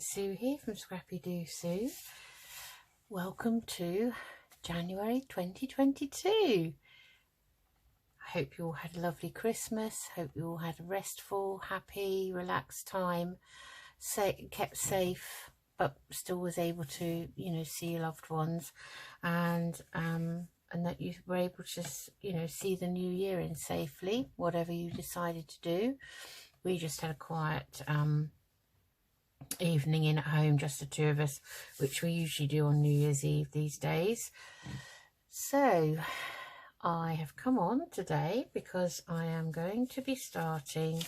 it's Sue here from Scrappy Doo Sue. Welcome to January 2022. I hope you all had a lovely Christmas. Hope you all had a restful, happy, relaxed time. Kept safe, but still was able to, see your loved ones, and that you were able to, see the new year in safely, whatever you decided to do. We just had a quiet evening in at home, just the two of us, which we usually do on New Year's Eve these days. So I have come on today because I am going to be starting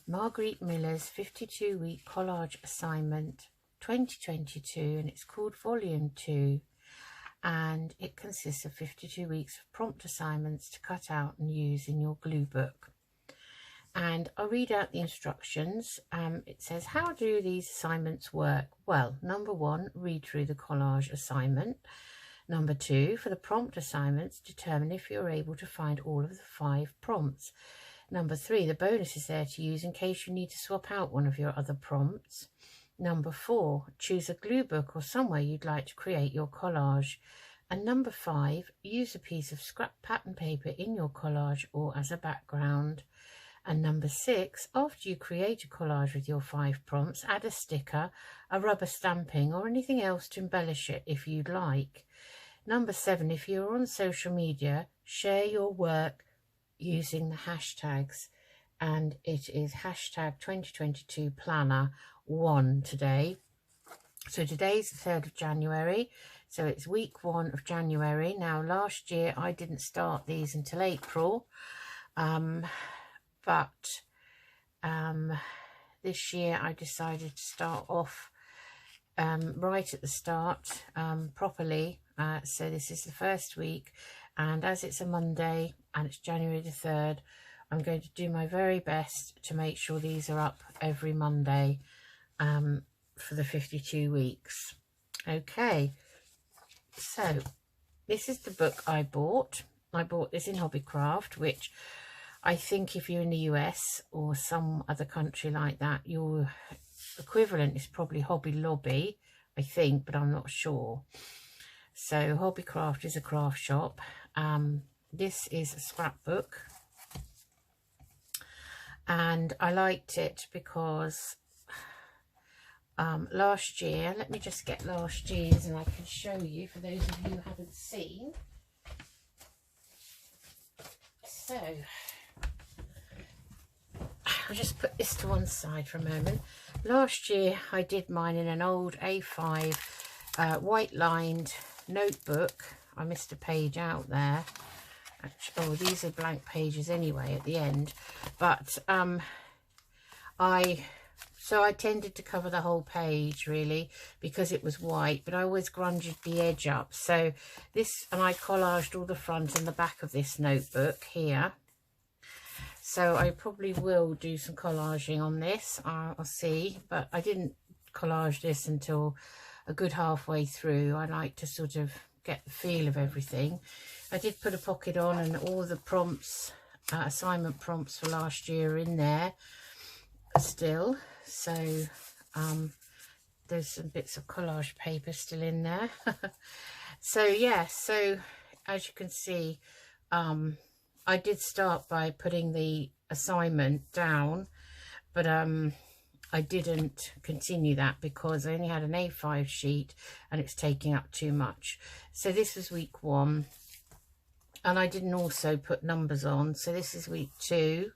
Margarete Miller's 52-week collage assignment 2022, and it's called Volume 2, and it consists of 52 weeks of prompt assignments to cut out and use in your glue book. And I'll read out the instructions. It says, how do these assignments work? Well, number 1, read through the collage assignment. Number 2, for the prompt assignments, determine if you're able to find all of the 5 prompts. Number 3, the bonus is there to use in case you need to swap out one of your other prompts. Number 4, choose a glue book or somewhere you'd like to create your collage. And number 5, use a piece of scrap pattern paper in your collage or as a background. And number 6, after you create a collage with your 5 prompts, add a sticker, a rubber stamping or anything else to embellish it if you'd like. Number 7, if you're on social media, share your work using the hashtags, and it is hashtag 2022 planner 1 today. So today's the 3rd of January, so it's week 1 of January. Now last year I didn't start these until April, but this year I decided to start off right at the start properly. So this is the first week, and as it's a Monday and it's January the 3rd, I'm going to do my very best to make sure these are up every Monday for the 52 weeks. Okay, so this is the book I bought. I bought this in Hobbycraft, which I think if you're in the US or some other country like that, your equivalent is probably Hobby Lobby, I think, but I'm not sure. So Hobbycraft is a craft shop. This is a scrapbook, and I liked it because last year, let me just get last year's and I can show you for those of you who haven't seen. So I'll just put this to one side for a moment. Last year I did mine in an old A5 white lined notebook. I missed a page out there. Actually, oh, these are blank pages anyway at the end, but I tended to cover the whole page really because it was white, but I always grunged the edge up. So this, and I collaged all the front and the back of this notebook here. So I probably will do some collaging on this, I'll see, but I didn't collage this until a good halfway through. I like to sort of get the feel of everything. I did put a pocket on, and all the prompts, assignment prompts for last year are in there still. So there's some bits of collage paper still in there. So yeah, so as you can see, I did start by putting the assignment down, but I didn't continue that because I only had an A5 sheet and it's taking up too much. So this was week 1, and I didn't also put numbers on. So this is week 2,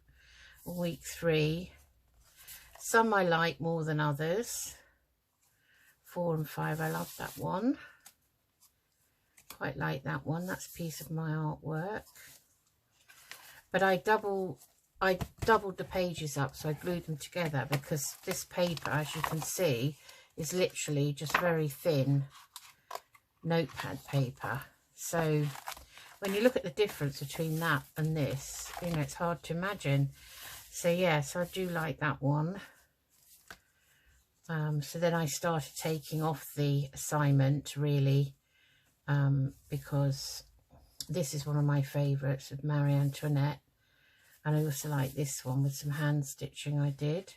week 3. Some I like more than others. 4 and 5, I love that one. Quite like that one. That's a piece of my artwork. But I doubled the pages up, so I glued them together because this paper, as you can see, is literally just very thin notepad paper. So when you look at the difference between that and this, it's hard to imagine. So yes, I do like that one. So then I started taking off the assignment really, because this is one of my favourites of Marie Antoinette. And I also like this one with some hand stitching I did.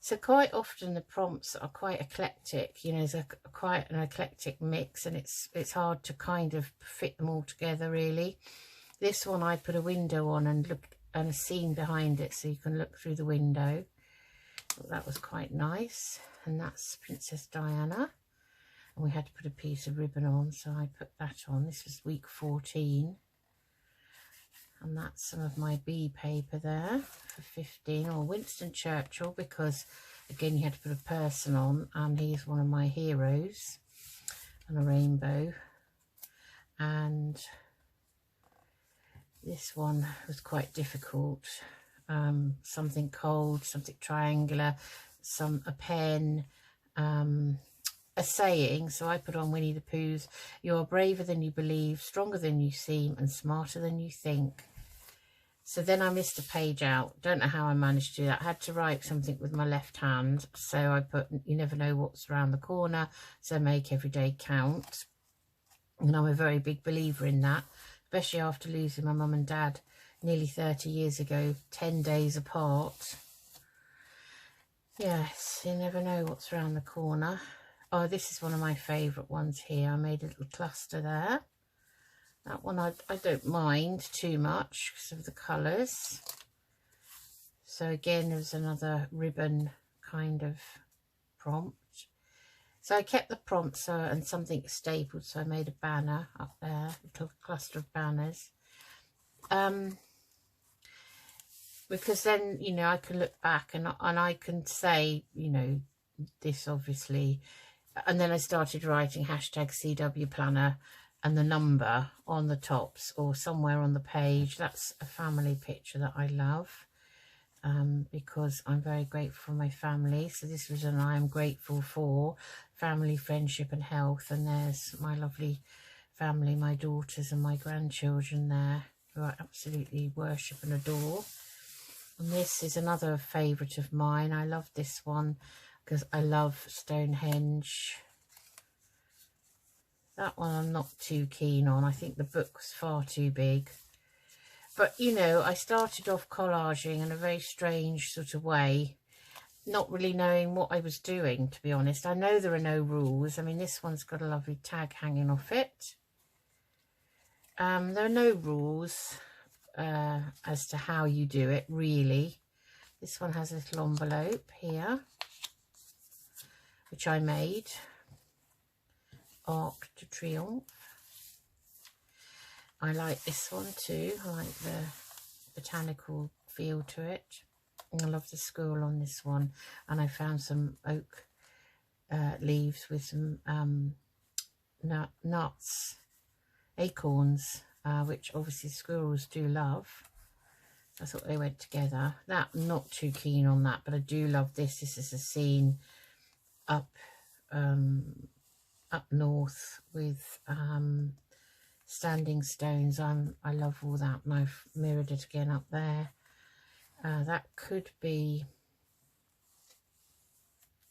So quite often the prompts are quite eclectic, you know, there's quite an eclectic mix, and it's hard to kind of fit them all together really. This one I put a window on and a scene behind it so you can look through the window. Thought that was quite nice. And that's Princess Diana. And we had to put a piece of ribbon on, so I put that on. This was week 14. And that's some of my bee paper there for 15, or Winston Churchill, because again you had to put a person on, and he's one of my heroes, and a rainbow. And this one was quite difficult. Something cold, something triangular, a pen, a saying. So I put on Winnie the Pooh's, "You are braver than you believe, stronger than you seem, and smarter than you think." So then I missed a page out. Don't know how I managed to do that. I had to write something with my left hand. So I put, "You never know what's around the corner, so make every day count." And I'm a very big believer in that, especially after losing my mum and dad nearly 30 years ago, 10 days apart. Yes, you never know what's around the corner. Oh, this is one of my favourite ones here. I made a little cluster there. That one I don't mind too much because of the colours. So again, there's another ribbon kind of prompt. So I kept the prompts and something stapled, so I made a banner up there, a little cluster of banners. Because then, you know, I can look back and I can say, you know, this obviously. And then I started writing hashtag CW Planner and the number on the tops or somewhere on the page. That's a family picture that I love, because I'm very grateful for my family. So this was an I am grateful for family, friendship and health. And there's my lovely family, my daughters and my grandchildren there, who I absolutely worship and adore. And this is another favourite of mine. I love this one because I love Stonehenge. That one I'm not too keen on. I think the book was far too big. But, you know, I started off collaging in a very strange sort of way, not really knowing what I was doing, to be honest. I know there are no rules. I mean, this one's got a lovely tag hanging off it. There are no rules as to how you do it, really. This one has a little envelope here, which I made. Arc de Triomphe. I like this one too. I like the botanical feel to it. And I love the squirrel on this one. And I found some oak leaves with some nuts, acorns, which obviously squirrels do love. I thought they went together. That, I'm not too keen on that, but I do love this. This is a scene up north with standing stones. I love all that, and I've mirrored it again up there. That could be,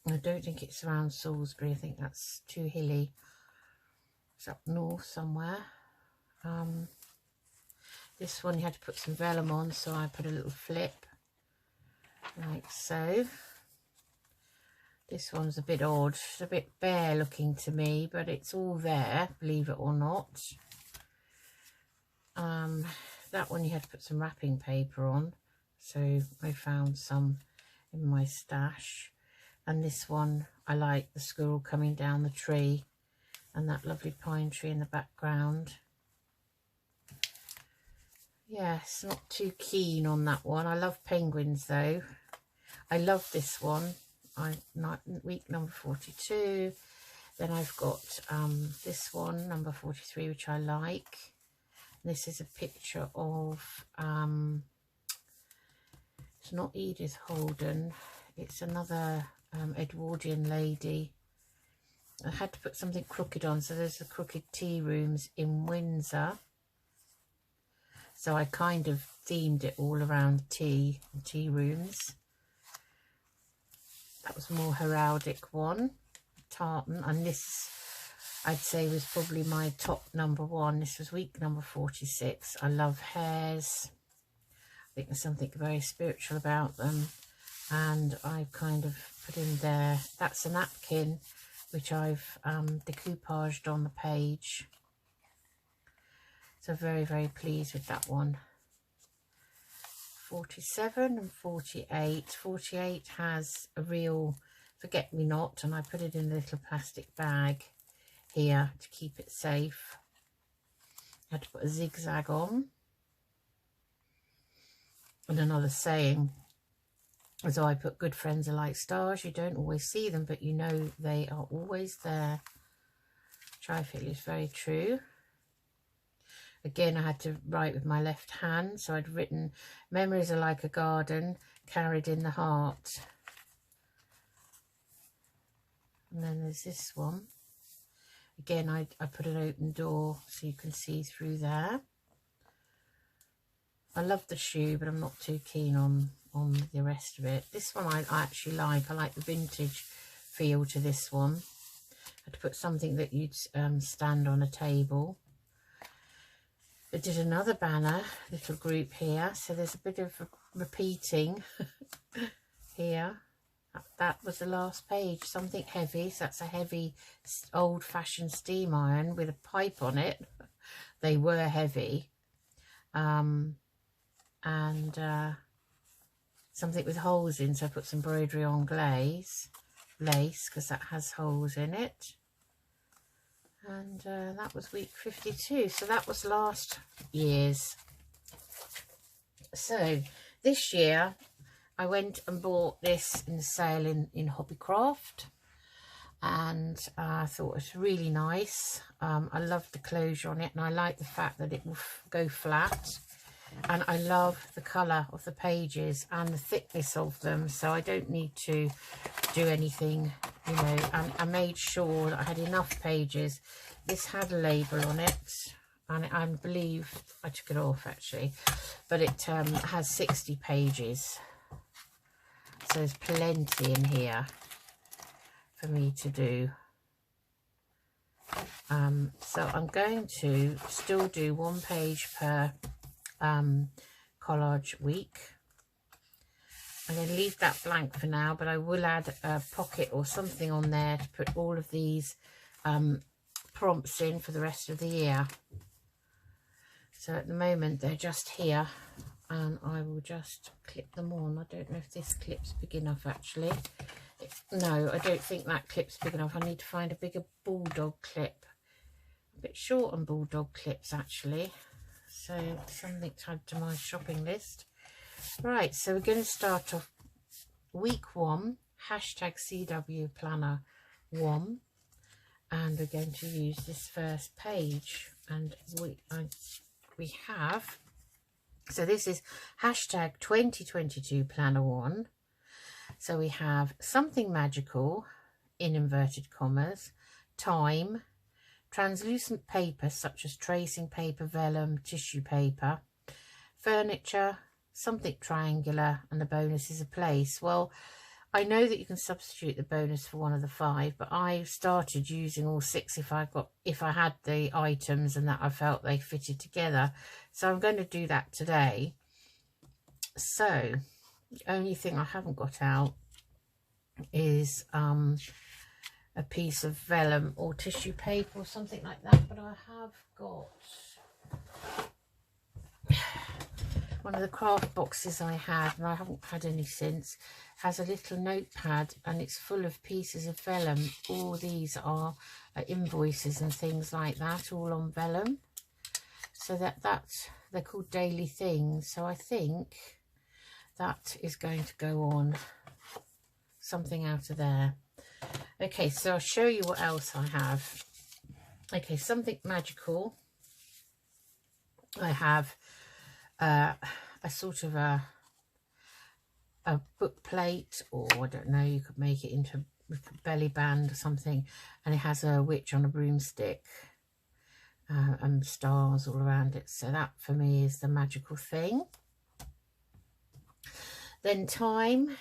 I don't think it's around Salisbury. I think that's too hilly. It's up north somewhere. This one you had to put some vellum on, so I put a little flip like so. This one's a bit odd. It's a bit bare looking to me, but it's all there, believe it or not. That one you had to put some wrapping paper on, so I found some in my stash. And this one, I like the squirrel coming down the tree and that lovely pine tree in the background. Yes, not too keen on that one. I love penguins though. I love this one. Week number 42. Then I've got this one, number 43, which I like. This is a picture of, it's not Edith Holden, it's another Edwardian lady. I had to put something crooked on, so there's the crooked tea rooms in Windsor. So I kind of themed it all around tea and tea rooms. That was a more heraldic one, tartan, and this I'd say was probably my top number one. This was week number 46. I love hares. I think there's something very spiritual about them. and I've kind of put in there, that's a napkin which I've decoupaged on the page. So very, very pleased with that one. 47 and 48. 48 has a real forget-me-not, and I put it in a little plastic bag here to keep it safe. I had to put a zigzag on. And another saying, as I put, good friends are like stars, you don't always see them, but you know they are always there, which I feel is very true. Again, I had to write with my left hand, so I'd written, memories are like a garden carried in the heart. And then there's this one. Again, I put an open door so you can see through there. I love the shoe, but I'm not too keen on the rest of it. This one I actually like. I like the vintage feel to this one. I had to put something that you'd stand on a table. I did another banner, little group here, so there's a bit of repeating here. That was the last page, something heavy, so that's a heavy old-fashioned steam iron with a pipe on it. They were heavy. And something with holes in, so I put some embroidery on lace, because that has holes in it. And that was week 52, so that was last year's. So this year I went and bought this in the sale in Hobbycraft, and I thought it was really nice. I love the closure on it, and I like the fact that it will go flat, and I love the colour of the pages and the thickness of them, so I don't need to do anything, you know. And I made sure that I had enough pages. This had a label on it, and I believe I took it off actually, but it has 60 pages, so there's plenty in here for me to do. So I'm going to still do 1 page per collage week. I'm going to leave that blank for now, but I will add a pocket or something on there to put all of these prompts in for the rest of the year. So at the moment they're just here, and I will just clip them on. I don't know if this clip's big enough actually. No, I don't think that clip's big enough. I need to find a bigger bulldog clip. A bit short on bulldog clips actually. So something to add to my shopping list. Right, so we're going to start off week 1, hashtag CW Planner 1. And we're going to use this first page, and we have, so this is hashtag 2022 Planner 1. So we have something magical, in inverted commas, time, translucent paper such as tracing paper, vellum, tissue paper, furniture, something triangular, and the bonus is a place. Well, I know that you can substitute the bonus for one of the 5, but I started using all 6 if I had the items and that I felt they fitted together. So I'm going to do that today. So the only thing I haven't got out is a piece of vellum or tissue paper or something like that, but I have got one of the craft boxes I had, and I haven't had any since, has a little notepad, and it's full of pieces of vellum. All these are invoices and things like that, all on vellum. So that's they're called daily things. So I think that is going to go on something out of there. Okay, so I'll show you what else I have. Okay, something magical. I have a sort of a book plate, or I don't know, you could make it into a belly band or something, and it has a witch on a broomstick and stars all around it. So that for me is the magical thing. Then time,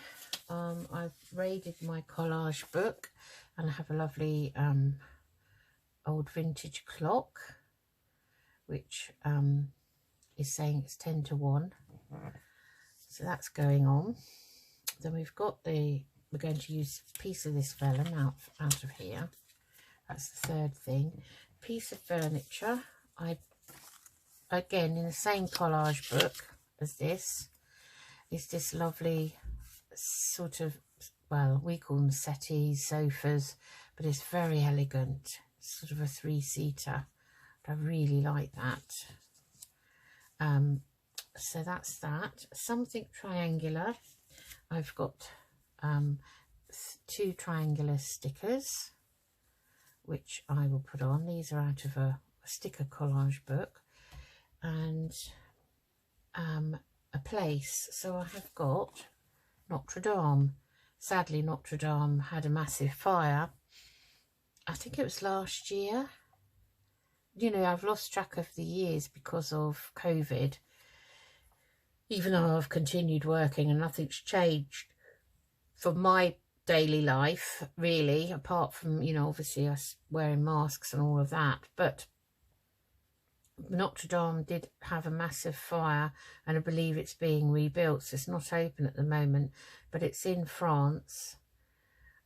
I've raided my collage book, and I have a lovely old vintage clock, which is saying it's 10 to 1. So that's going on. Then we've got we're going to use a piece of this vellum out of here. That's the third thing. Piece of furniture. Again, in the same collage book as this, is this lovely sort of, well, we call them settees, sofas, but it's very elegant. It's sort of a 3-seater. I really like that. So that's that. Something triangular. I've got 2 triangular stickers, which I will put on. These are out of a sticker collage book. And a place. So I have got Notre Dame. Sadly, Notre Dame had a massive fire. I think it was last year. You know, I've lost track of the years because of COVID. Even though I've continued working and nothing's changed for my daily life, really, apart from, you know, obviously us wearing masks and all of that. But Notre Dame did have a massive fire, and I believe it's being rebuilt, so it's not open at the moment, but it's in France,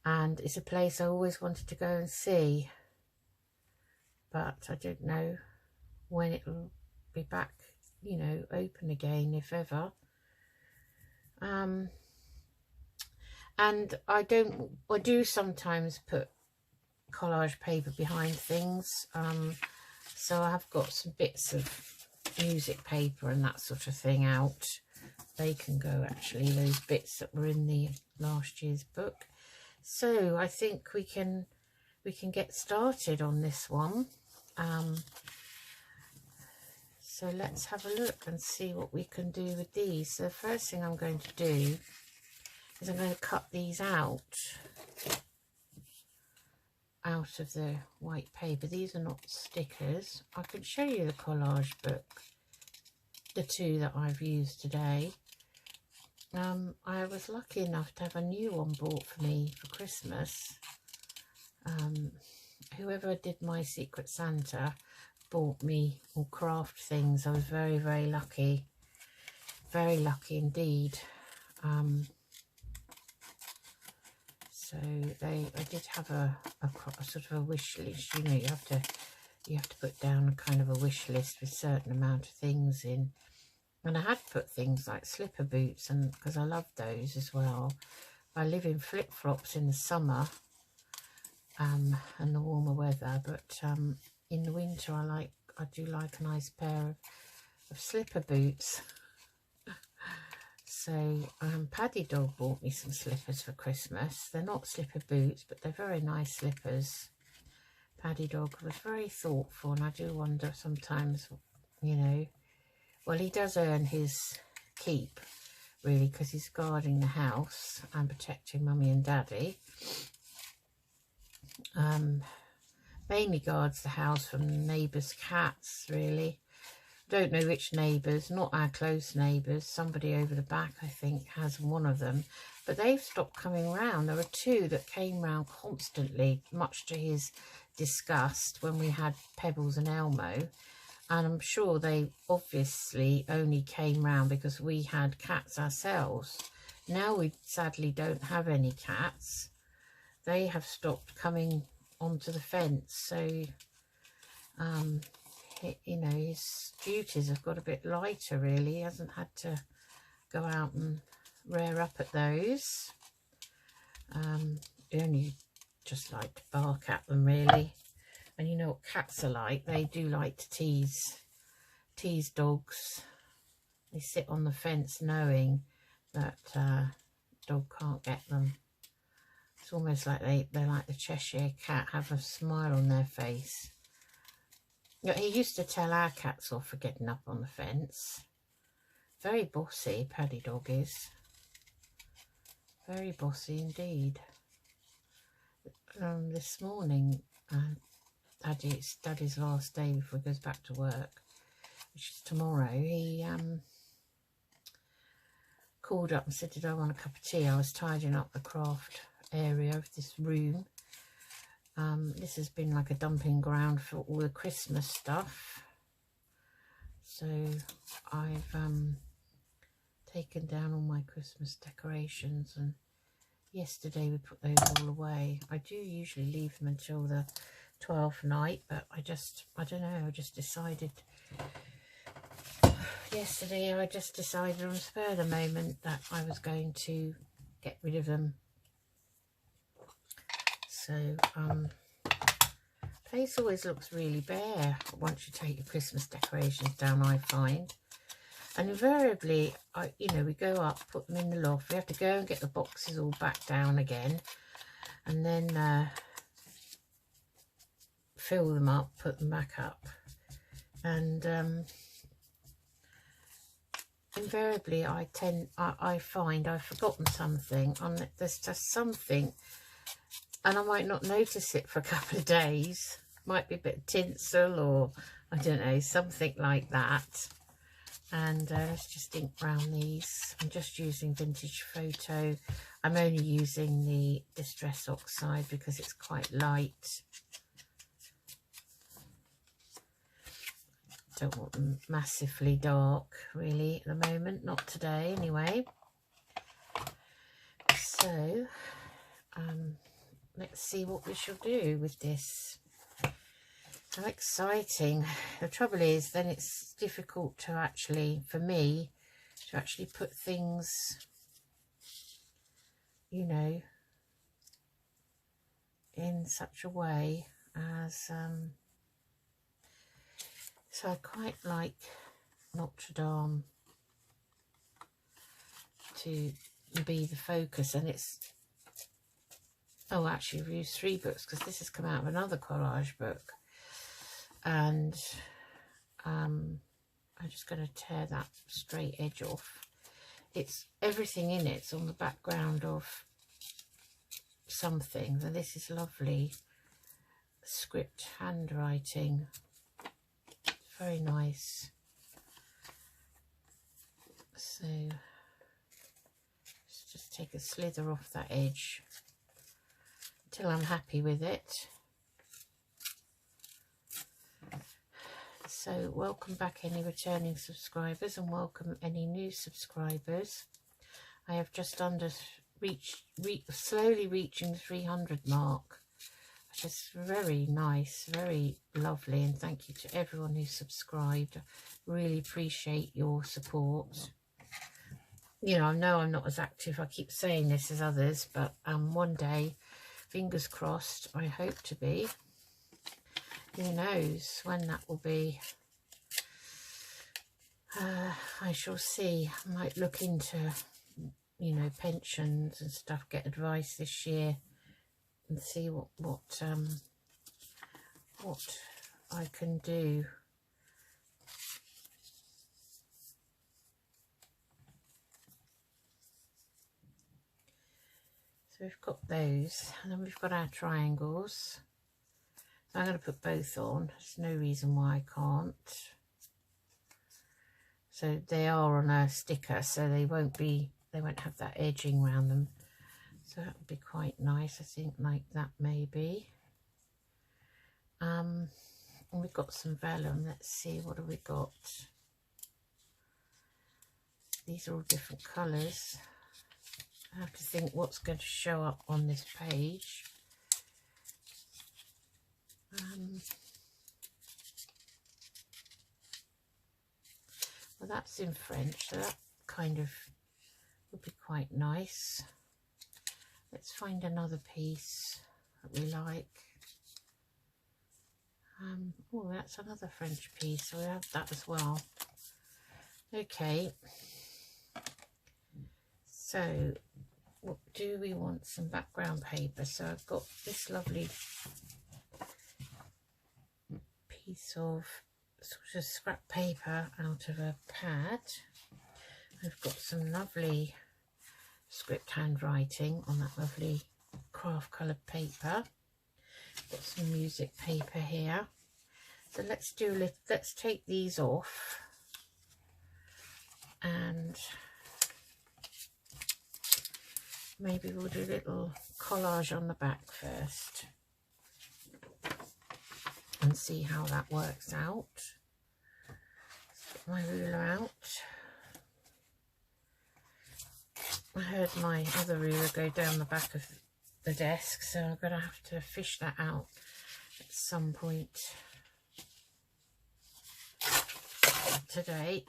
and it's a place I always wanted to go and see, but I don't know when it'll be back, you know, open again, if ever. And I do sometimes put collage paper behind things. So I have got some bits of music paper and that sort of thing out. They can go, actually, those bits that were in the last year's book. So I think we can get started on this one. So let's have a look and see what we can do with these. So the first thing I'm going to do is I'm going to cut these out of the white paper. These are not stickers. I can show you the collage book, the 2 that I've used today. I was lucky enough to have a new one bought for me for Christmas. Whoever did my Secret Santa bought me all craft things. I was very, very lucky. Very lucky indeed. So I did have a sort of a wish list. You know, you have to put down a kind of a wish list with a certain amount of things in. And I had put things like slipper boots, and because I love those as well. I live in flip-flops in the summer and the warmer weather, but in the winter I do like a nice pair of slipper boots. So Paddy Dog bought me some slippers for Christmas. They're not slipper boots, but they're very nice slippers. Paddy Dog was very thoughtful, and I do wonder sometimes, you know, well, he does earn his keep, really, because he's guarding the house and protecting Mummy and Daddy. Mainly guards the house from neighbours' cats, really. Don't know which neighbours, not our close neighbours. Somebody over the back, I think, has one of them. But they've stopped coming round. There were 2 that came round constantly, much to his disgust, when we had Pebbles and Elmo. And I'm sure they obviously only came round because we had cats ourselves. Now we sadly don't have any cats. They have stopped coming onto the fence. So, you know, his duties have got a bit lighter, really. He hasn't had to go out and rear up at those. He only just like to bark at them, really. And you know what cats are like. They do like to tease dogs. They sit on the fence knowing that dog can't get them. It's almost like they're like the Cheshire Cat, have a smile on their face. He used to tell our cats off for getting up on the fence. Very bossy, Paddy Dog is. Very bossy indeed. This morning, it's Daddy's last day before he goes back to work, which is tomorrow. He called up and said, did I want a cup of tea? I was tidying up the craft area of this room. This has been like a dumping ground for all the Christmas stuff. So I've taken down all my Christmas decorations, and yesterday we put those all away. I do usually leave them until the 12th night, but I don't know, I just decided yesterday, I just decided on the spur of the moment that I was going to get rid of them. So place always looks really bare once you take your Christmas decorations down, I find. And invariably, you know, we go up, put them in the loft. We have to go and get the boxes all back down again, and then fill them up, put them back up. And invariably, I find I've forgotten something. There's just something, and I might not notice it for a couple of days. Might be a bit of tinsel, or I don't know, something like that. And let's just ink round these. I'm just using Vintage Photo. I'm only using the Distress Oxide because it's quite light. Don't want them massively dark, really, at the moment. Not today, anyway. So, let's see what we shall do with this. How exciting. The trouble is, then it's difficult to actually, for me, to actually put things, you know, in such a way as, so I quite like Notre Dame to be the focus, and it's, oh, actually I've used 3 books because this has come out of another collage book. And I'm just going to tear that straight edge off. It's everything in it's on the background of something. And this is lovely script handwriting. Very nice. So let's just take a slither off that edge until I'm happy with it. So welcome back any returning subscribers, and welcome any new subscribers. I have just slowly reaching the 300 mark, which is very nice, very lovely, and thank you to everyone who subscribed. I really appreciate your support. You know I'm not as active, I keep saying this, as others, but one day, fingers crossed, I hope to be. Who knows when that will be? I shall see. I might look into, you know, pensions and stuff, get advice this year, and see what I can do. So we've got those, and then we've got our triangles. I'm going to put both on. There's no reason why I can't. So they are on a sticker, so they won't have that edging around them. So that would be quite nice, I think, like that maybe. And we've got some vellum. Let's see, what have we got? These are all different colours. I have to think what's going to show up on this page. Well, that's in French, so that kind of would be quite nice. Let's find another piece that we like. Oh, that's another French piece, so we have that as well. Okay, so what do we want? Some background paper. So I've got this lovely piece of sort of scrap paper out of a pad. I've got some lovely script handwriting on that lovely craft coloured paper. Got some music paper here. So let's take these off, and maybe we'll do a little collage on the back first and see how that works out. Let's get my ruler out. I heard my other ruler go down the back of the desk, so I'm going to have to fish that out at some point today.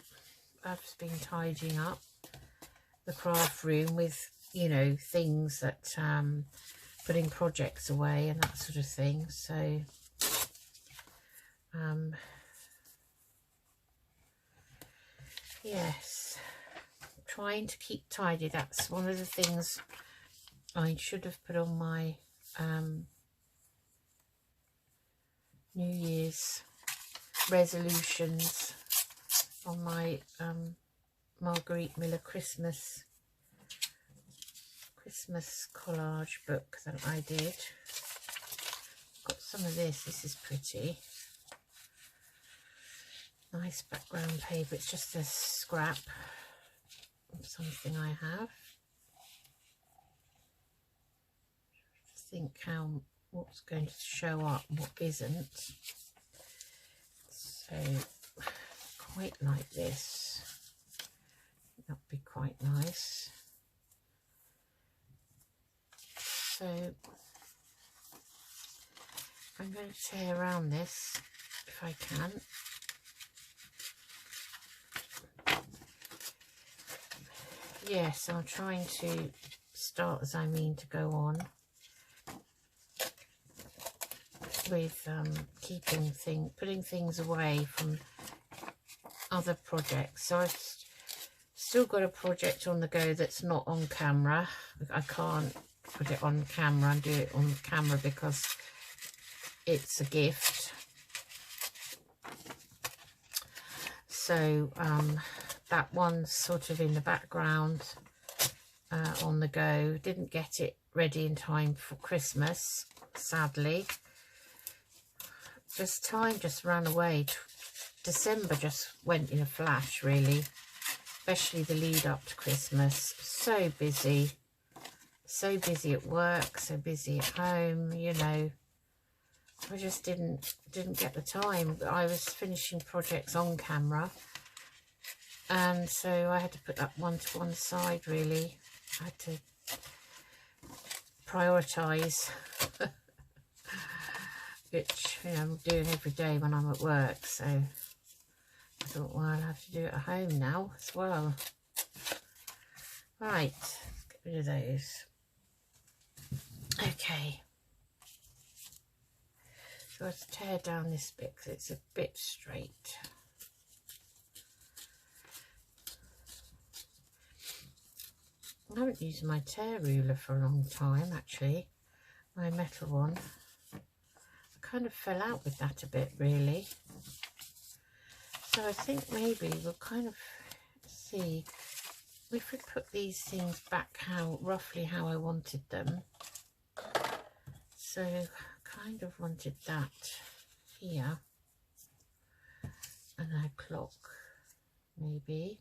I've been tidying up the craft room with, you know, things that putting projects away and that sort of thing. So yes, trying to keep tidy. That's one of the things I should have put on my New Year's resolutions, on my Margarete Miller Christmas collage book that I did. Got some of this. This is pretty. Nice background paper. It's just a scrap of something I have. Think what's going to show up and what isn't. So quite like this. That'd be quite nice. So I'm going to tear around this if I can. Yes, I'm trying to start as I mean to go on with putting things away from other projects. So I've still got a project on the go that's not on camera. I can't put it on camera and do it on camera because it's a gift. So that one's sort of in the background, on the go. Didn't get it ready in time for Christmas, sadly. Time just ran away. December just went in a flash, really, especially the lead up to Christmas. So busy at work, so busy at home, you know. I just didn't get the time. I was finishing projects on camera, and so I had to put that one to one side, really. I had to prioritise, which, you know, I'm doing every day when I'm at work. So I thought, well, I'll have to do it at home now as well. Right, let's get rid of those. Okay. So let's tear down this bit because it's a bit straight. I haven't used my tear ruler for a long time, actually. My metal one. I kind of fell out with that a bit, really. So I think maybe we'll kind of see if we put these things back roughly how I wanted them. So I kind of wanted that here, and a clock maybe,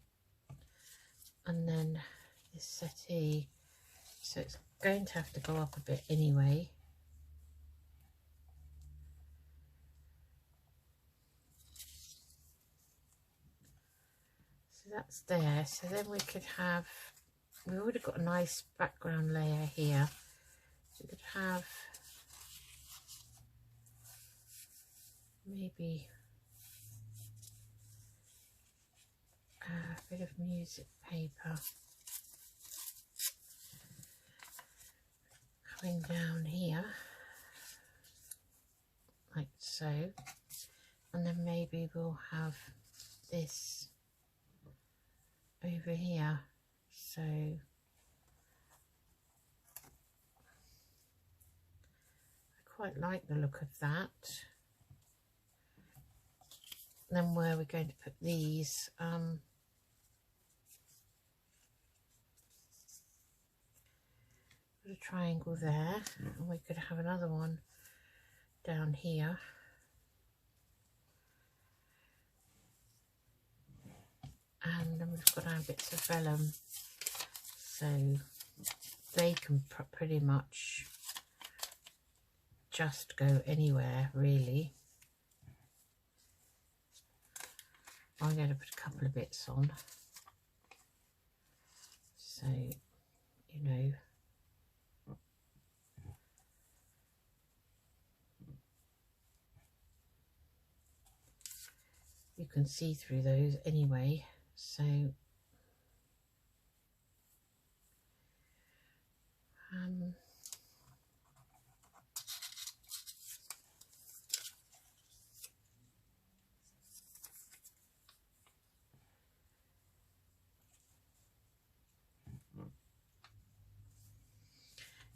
and then this settee. So it's going to have to go up a bit anyway. So that's there. So then we could have, we already got a nice background layer here. So we could have maybe a bit of music paper coming down here, like so, and then maybe we'll have this over here. So I quite like the look of that. Then where we're going to put these, put a triangle there, and we could have another one down here. And then we've got our bits of vellum, so they can pretty much just go anywhere, really. I'm going to put a couple of bits on. So you know. You can see through those anyway, so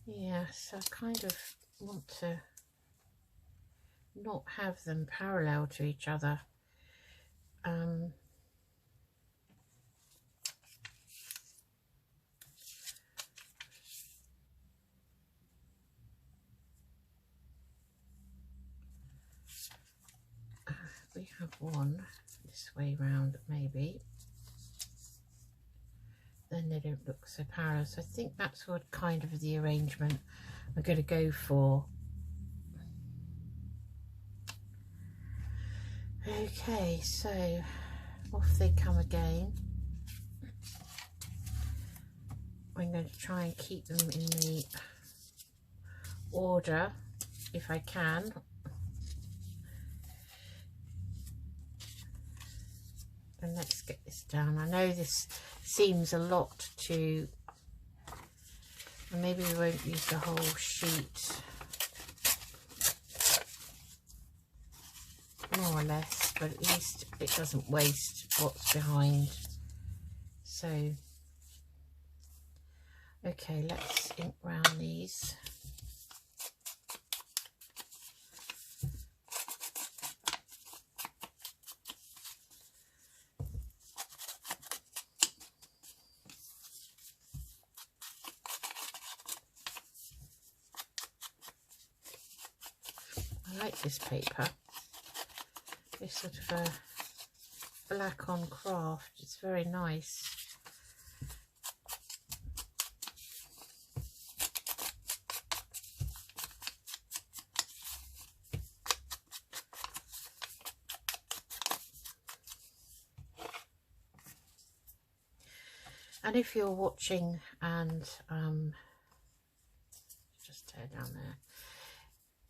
yeah, so I kind of want to not have them parallel to each other. We have one this way round, maybe. Then they don't look so parallel. So I think that's what kind of the arrangement I'm going to go for. Okay, so off they come again. I'm going to try and keep them in the order if I can. And let's get this down. I know this seems a lot to, and maybe we won't use the whole sheet, more or less, but at least it doesn't waste what's behind. So okay, let's ink round these. I like this paper. It's sort of a black on craft. It's very nice. And if you're watching and just tear down there,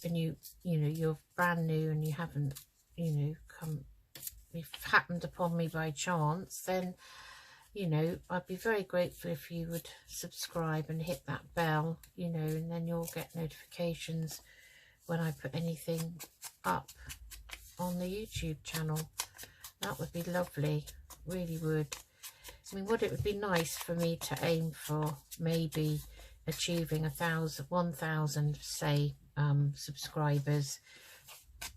and you know you're brand new and you haven't, you know, you've happened upon me by chance, then you know I'd be very grateful if you would subscribe and hit that bell, you know, and then you'll get notifications when I put anything up on the YouTube channel. That would be lovely, really would. I mean, it would be nice for me to aim for maybe achieving 1,000 say subscribers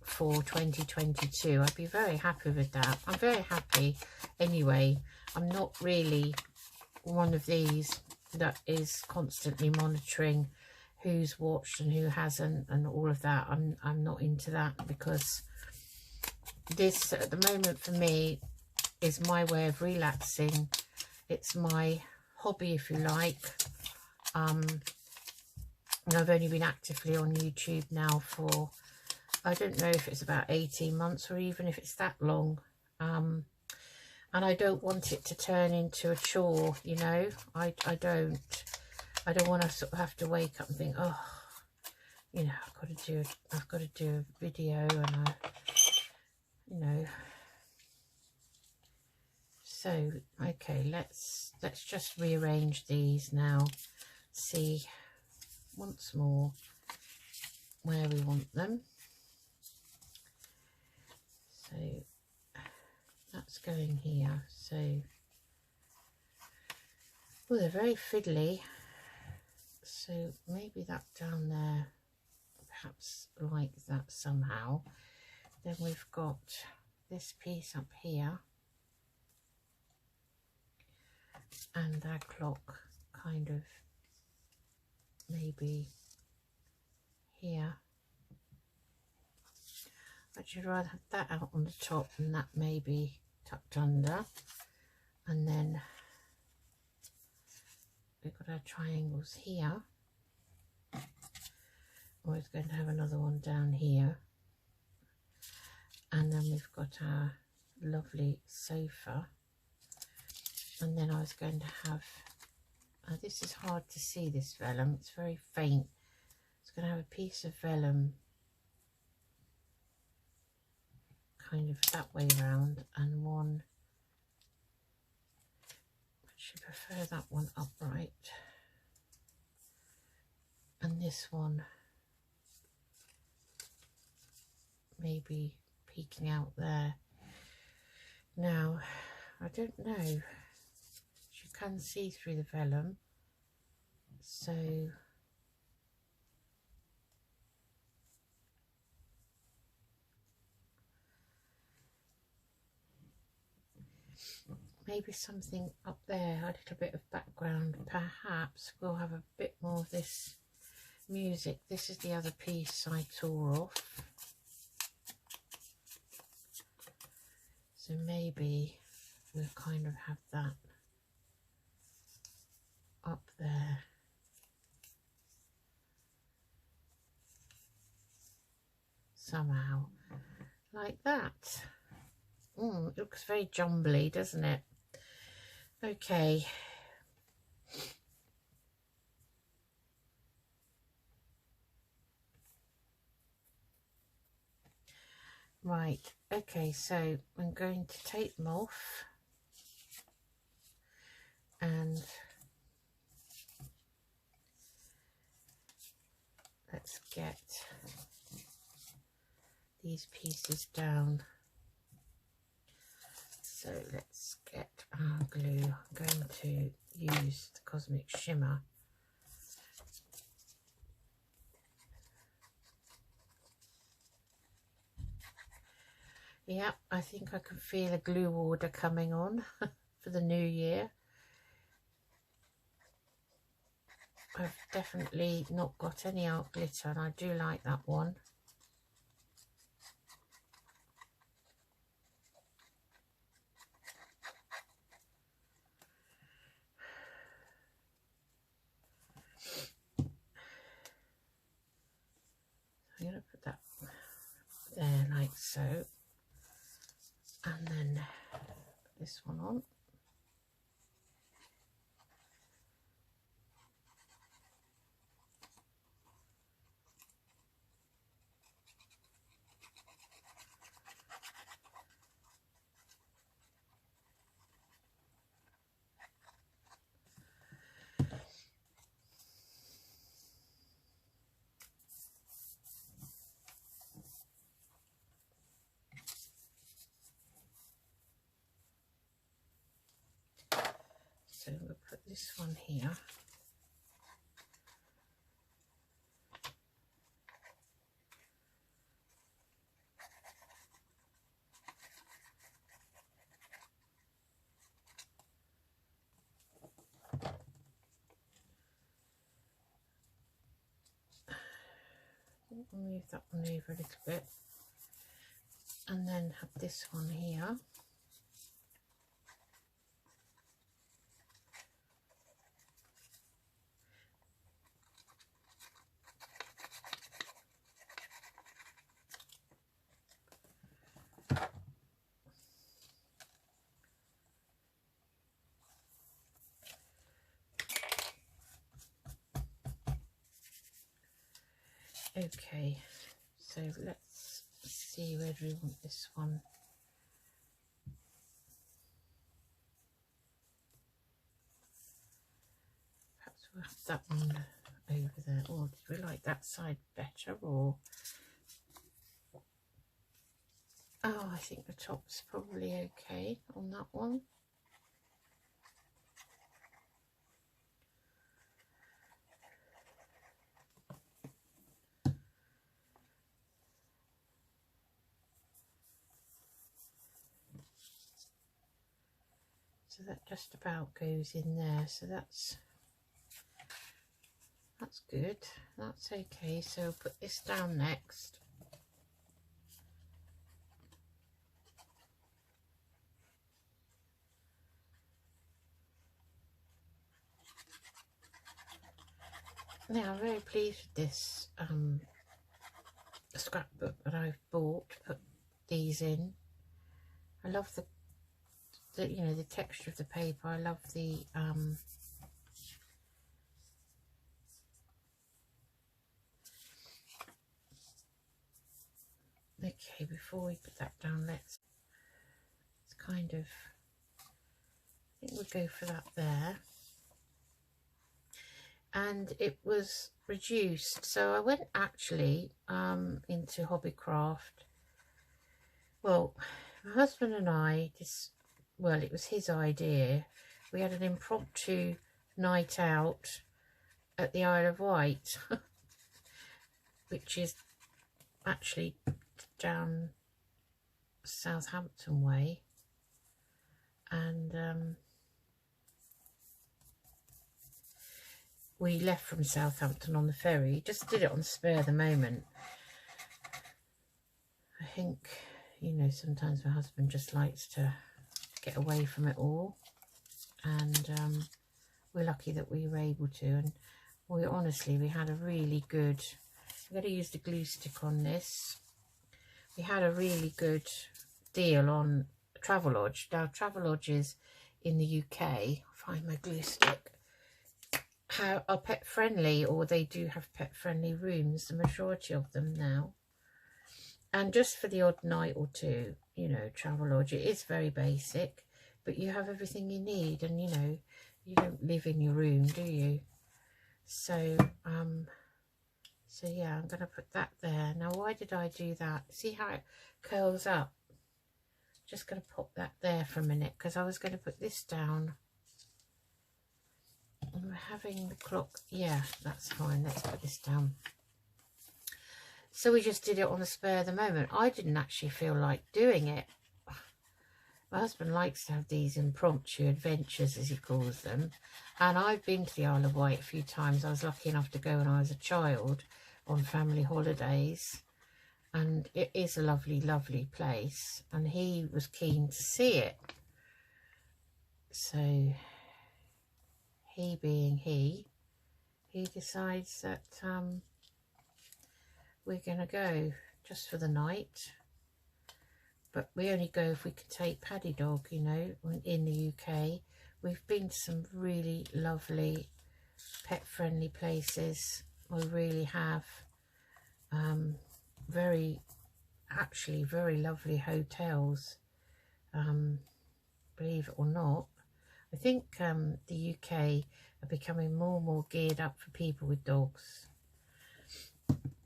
for 2022. I'd be very happy with that. I'm very happy anyway. I'm not really one of these that is constantly monitoring who's watched and who hasn't and all of that. I'm not into that, because this at the moment for me is my way of relaxing. It's my hobby, if you like. And I've only been actively on YouTube now for, I don't know if it's about 18 months or even if it's that long. And I don't want it to turn into a chore, you know. I don't want to sort of have to wake up and think, oh, you know, I've got to do a video, and you know. So okay, let's just rearrange these now. See once more where we want them. So that's going here. So, well, they're very fiddly. So maybe that down there, perhaps like that somehow. Then we've got this piece up here, and our clock kind of maybe here. I'd rather have that out on the top and that maybe tucked under. And then we've got our triangles here. Always going to have another one down here. And then we've got our lovely sofa. And then I was going to have This is hard to see, this vellum, it's very faint. It's going to have a piece of vellum kind of that way round, and one, I should prefer that one upright, and this one maybe peeking out there. Now, I don't know, you can see through the vellum, so maybe something up there, a little bit of background. Perhaps we'll have a bit more of this music. This is the other piece I tore off, so maybe we'll kind of have that up there. Somehow, like that. It looks very jumbly, doesn't it? Okay. Right, okay, so I'm going to take them off, and let's get these pieces down. So let's get our glue. I'm going to use the Cosmic Shimmer. Yeah, I think I can feel a glue order coming on for the new year. I've definitely not got any art glitter, and I do like that one. I'm going to put that there like so, and then put this one on. So we'll put this one here. I'll move that one over a little bit, and then have this one here. Okay, so let's see, where do we want this one? Perhaps we'll have that one over there. Or did we like that side better? Or oh, I think the top's probably okay on that one. So that just about goes in there, so that's good, that's okay. So I'll put this down next. Now I'm very pleased with this scrapbook that I've bought to put these in. I love the you know, the texture of the paper. I love the Okay, before we put that down, let's kind of, I think we'll go for that there. And it was reduced, so I went actually into Hobbycraft. Well, my husband and I just, well, it was his idea. We had an impromptu night out at the Isle of Wight, which is actually down Southampton way, and we left from Southampton on the ferry. Just did it on the spur of the moment. I think, you know, sometimes my husband just likes to get away from it all, and we're lucky that we were able to. And we honestly, we had a really good, I'm going to use the glue stick on this. We had a really good deal on Travelodge. Now Travelodges in the UK, I'll find my glue stick, are pet friendly, or they do have pet friendly rooms, the majority of them now. And just for the odd night or two, you know, Travelodge, it is very basic, but you have everything you need, and you know, you don't live in your room, do you? So so yeah, I'm going to put that there. Now, why did I do that? See how it curls up? Just going to pop that there for a minute, because I was going to put this down. And we're having the clock. Yeah, that's fine. Let's put this down. So we just did it on the spur of the moment. I didn't actually feel like doing it. My husband likes to have these impromptu adventures, as he calls them. And I've been to the Isle of Wight a few times. I was lucky enough to go when I was a child on family holidays. And it is a lovely, lovely place. And he was keen to see it. So he being he decides that we're going to go just for the night. But we only go if we can take Paddy Dog, you know, in the UK. We've been to some really lovely pet-friendly places. We really have. Actually very lovely hotels. Believe it or not. I think the UK are becoming more and more geared up for people with dogs.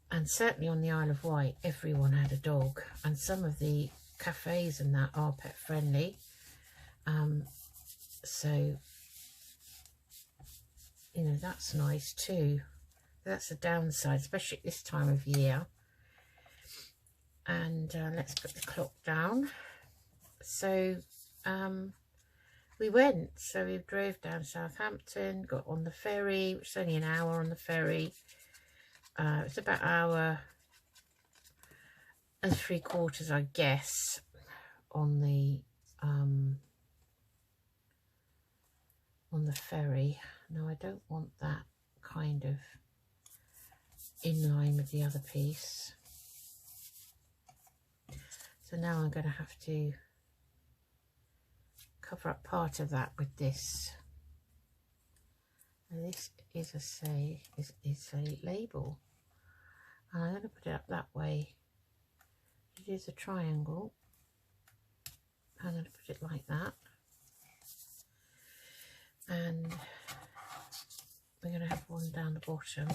And certainly on the Isle of Wight, everyone had a dog. And some of the cafes and that are pet friendly. So, you know, that's nice too. That's the downside, especially at this time of year. And let's put the clock down. So we went. So we drove down Southampton, got on the ferry, which is only an hour on the ferry. It's about an hour and 3/4, I guess, on the ferry. No, I don't want that kind of in line with the other piece. So now I'm going to have to cover up part of that with this. And this is a label. And I'm going to put it up that way. It is a triangle. I'm going to put it like that. And we're going to have one down the bottom.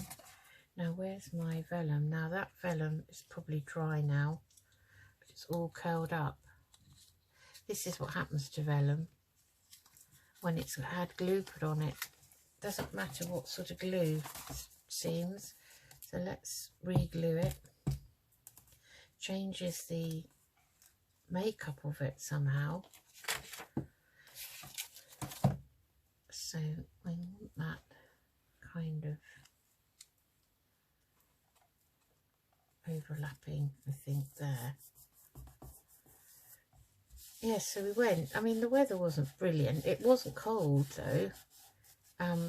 Now, where's my vellum? Now, that vellum is probably dry now. But it's all curled up. This is what happens to vellum when it's had glue put on it. Doesn't matter what sort of glue seems. So let's re-glue it. Changes the makeup of it somehow. So I want that kind of overlapping, I think, there. Yeah, so we went. I mean, the weather wasn't brilliant. It wasn't cold, though.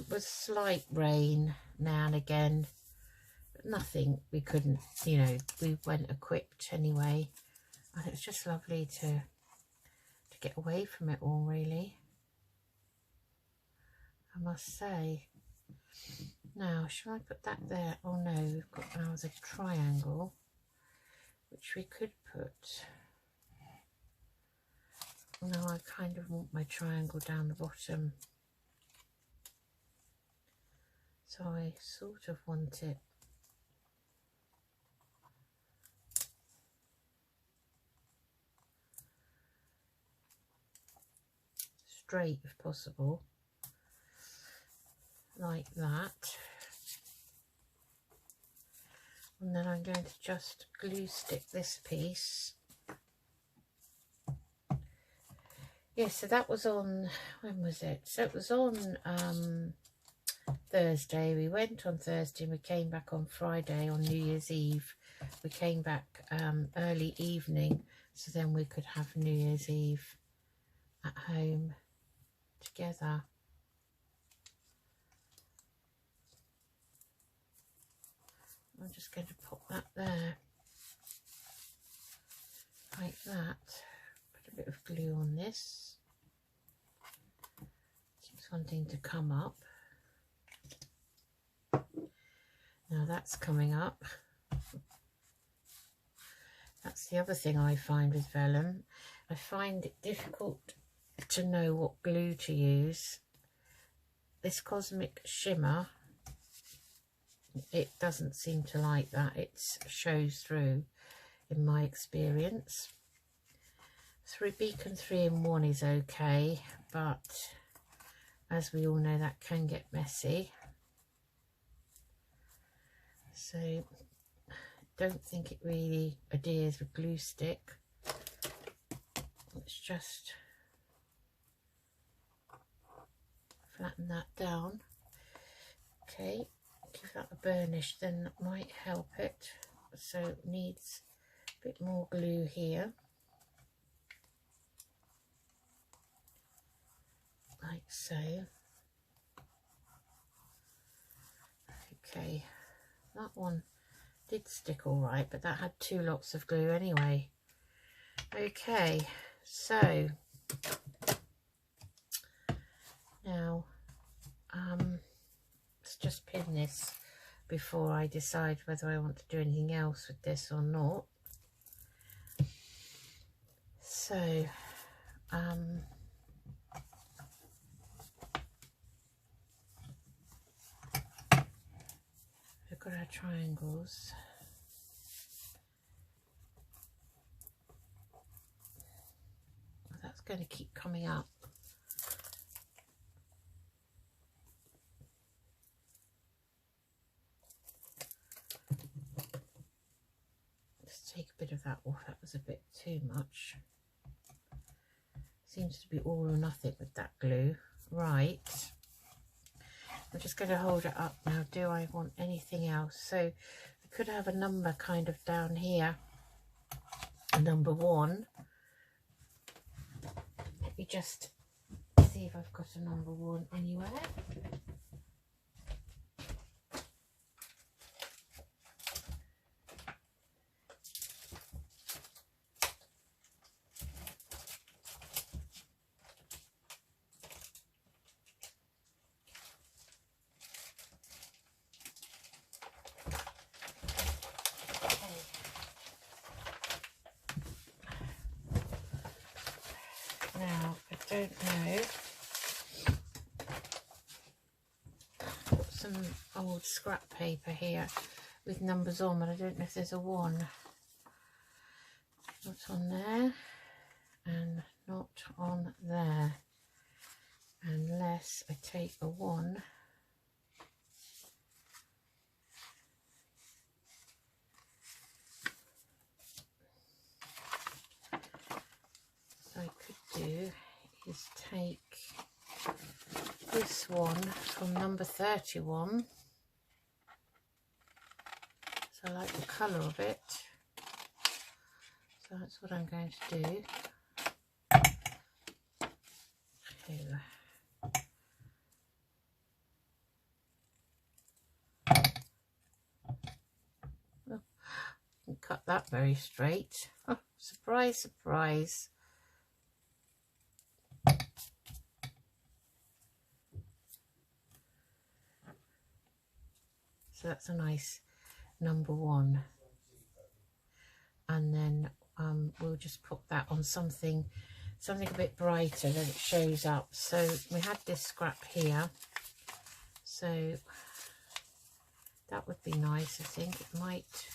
Was slight rain now and again. But nothing we couldn't, you know, we went equipped anyway. And it's just lovely to get away from it all, really. I must say. Now, shall I put that there? Oh, no, we've got now the triangle. which we could put. No, I kind of want my triangle down the bottom, so I sort of want it straight if possible, like that. And then I'm going to just glue stick this piece. Yeah, so that was on, when was it? So it was on Thursday. We went on Thursday and we came back on Friday on New Year's Eve. We came back early evening, so then we could have New Year's Eve at home together. I'm just going to pop that there, like that. Put a bit of glue on this. Keeps wanting to come up. Now that's coming up. That's the other thing I find with vellum. I find it difficult to know what glue to use. This Cosmic Shimmer, it doesn't seem to like that. It shows through, in my experience. Beacon 3-in-1 is okay, but as we all know, that can get messy. So don't think it really adheres with glue stick. Let's just flatten that down. Okay, give that a burnish, then that might help it. So it needs a bit more glue here, like so. Okay, that one did stick all right, but that had 2 lots of glue anyway. Okay, so now let's just pin this before I decide whether I want to do anything else with this or not. So we've got our triangles. That's going to keep coming up. Just take a bit of that off. That was a bit too much. Seems to be all or nothing with that glue. Right. I'm just going to hold it up now. Do I want anything else? So we could have a number kind of down here. A number 1. Let me just see if I've got a number 1 anywhere. Now, I don't know, got some old scrap paper here with numbers on, but I don't know if there's a 1. Not on there, and not on there, unless I take a 1. I could do is take this one from number 31. So I like the colour of it. So that's what I'm going to do. Here. Oh, didn't cut that very straight. Oh, surprise, surprise. So that's a nice number 1. and then we'll just put that on something a bit brighter that it shows up. So we had this scrap here, so that would be nice. I think it might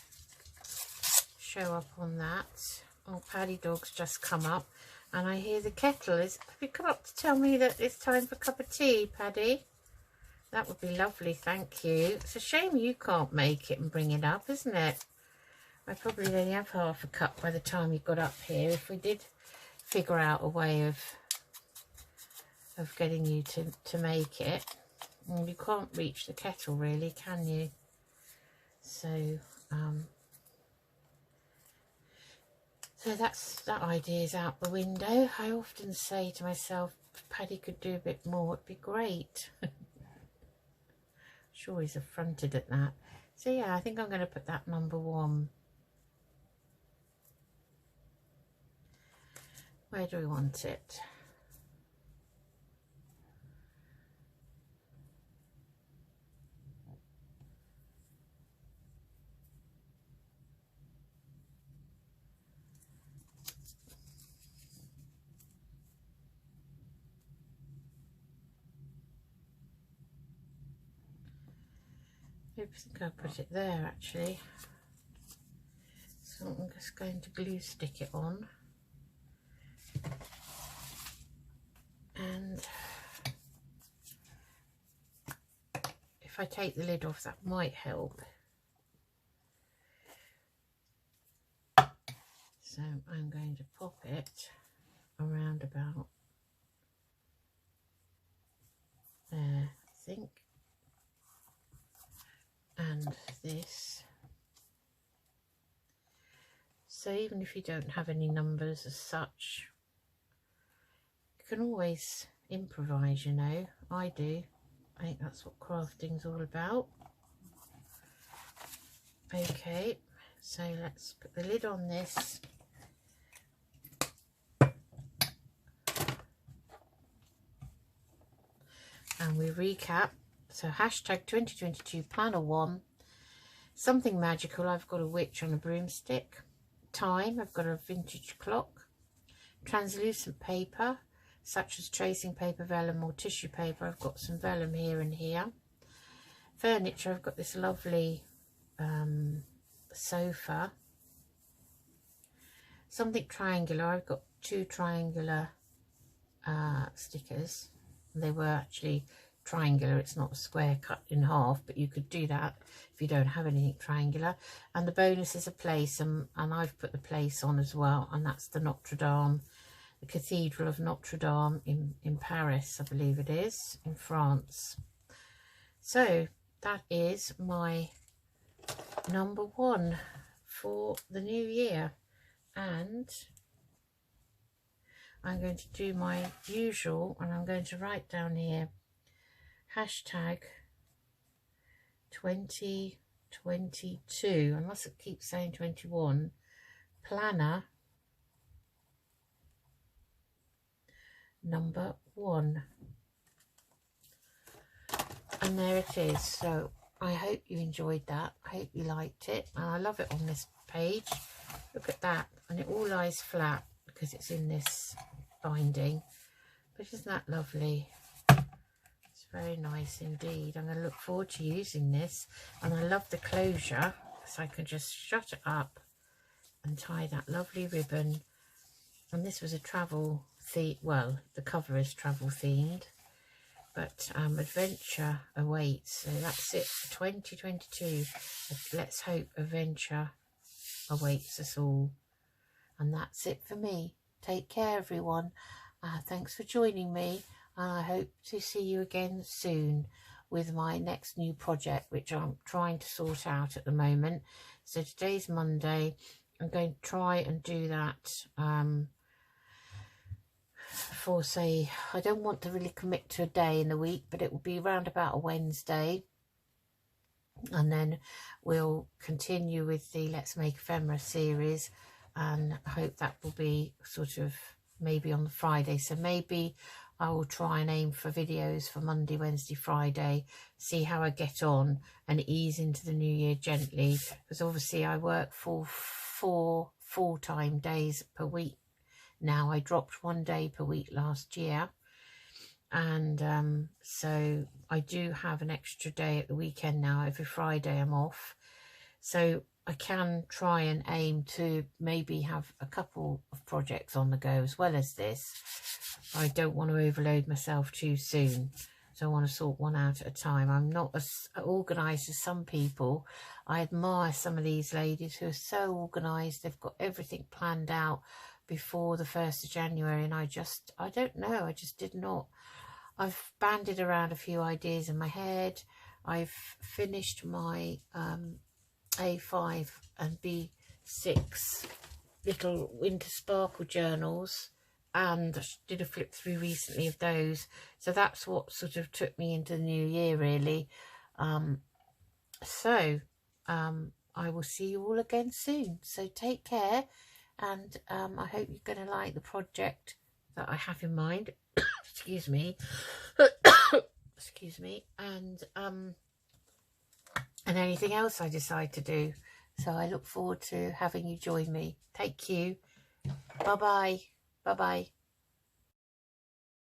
show up on that. Oh, Paddy Dog's just come up, and I hear the kettle. Have you come up to tell me that it's time for a cup of tea, Paddy? That would be lovely, thank you. It's a shame you can't make it and bring it up, isn't it? I probably only have half a cup by the time you got up here. If we did figure out a way of getting you to make it. Well, you can't reach the kettle really, can you? So so that idea's out the window. I often say to myself, if Paddy could do a bit more, it'd be great. Sure, he's affronted at that. So yeah, I think I'm going to put that number 1. Where do we want it? I think I'll put it there actually. So I'm just going to glue stick it on. And if I take the lid off, that might help. So I'm going to pop it around about there, I think. And this. So even if you don't have any numbers as such, you can always improvise, you know. I do. I think that's what crafting's all about. Okay, so let's put the lid on this. And we recap. So hashtag 2022 planner 1. Something magical. I've got a witch on a broomstick. Time. I've got a vintage clock. Translucent paper, such as tracing paper, vellum or tissue paper. I've got some vellum here and here. Furniture. I've got this lovely sofa. Something triangular. I've got 2 triangular stickers. They were actually triangular. It's not a square cut in half, but you could do that if you don't have anything triangular. And the bonus is a place, and I've put the place on as well, and that's the Notre Dame, the Cathedral of Notre Dame in Paris, I believe it is, in France. So that is my number 1 for the new year, and I'm going to do my usual, and I'm going to write down here hashtag 2022. I must keep saying 21. Planner number 1. And there it is. So I hope you enjoyed that. I hope you liked it. And I love it on this page. Look at that. And it all lies flat because it's in this binding. But isn't that lovely? Very nice indeed. I'm going to look forward to using this, and I love the closure, so I can just shut it up and tie that lovely ribbon. And this was a travel theme. Well, the cover is travel themed, but adventure awaits. So that's it for 2022. Let's hope adventure awaits us all. And that's it for me. Take care, everyone. Thanks for joining me. And I hope to see you again soon with my next new project, which I'm trying to sort out at the moment. So today's Monday. I'm going to try and do that for, say, I don't want to really commit to a day in the week, but it will be around about a Wednesday. And then we'll continue with the Let's Make Ephemera series, and I hope that will be sort of maybe on the Friday. So maybe I will try and aim for videos for Monday, Wednesday, Friday, see how I get on and ease into the new year gently, because obviously I work full full-time days per week now. I dropped 1 day per week last year, and so I do have an extra day at the weekend now. Every Friday I'm off, so I can try and aim to maybe have a couple of projects on the go as well as this. I don't want to overload myself too soon, so I want to sort one out at a time. I'm not as organised as some people. I admire some of these ladies who are so organised. They've got everything planned out before the 1st of January, and I don't know. I just did not. I've banded around a few ideas in my head. I've finished my A5 and B6 little winter sparkle journals, and I did a flip through recently of those. So that's what sort of took me into the new year, really. I will see you all again soon. So take care, and I hope you're going to like the project that I have in mind. Excuse me. Excuse me. And anything else I decide to do. So I look forward to having you join me. Thank you. Bye-bye. Bye-bye.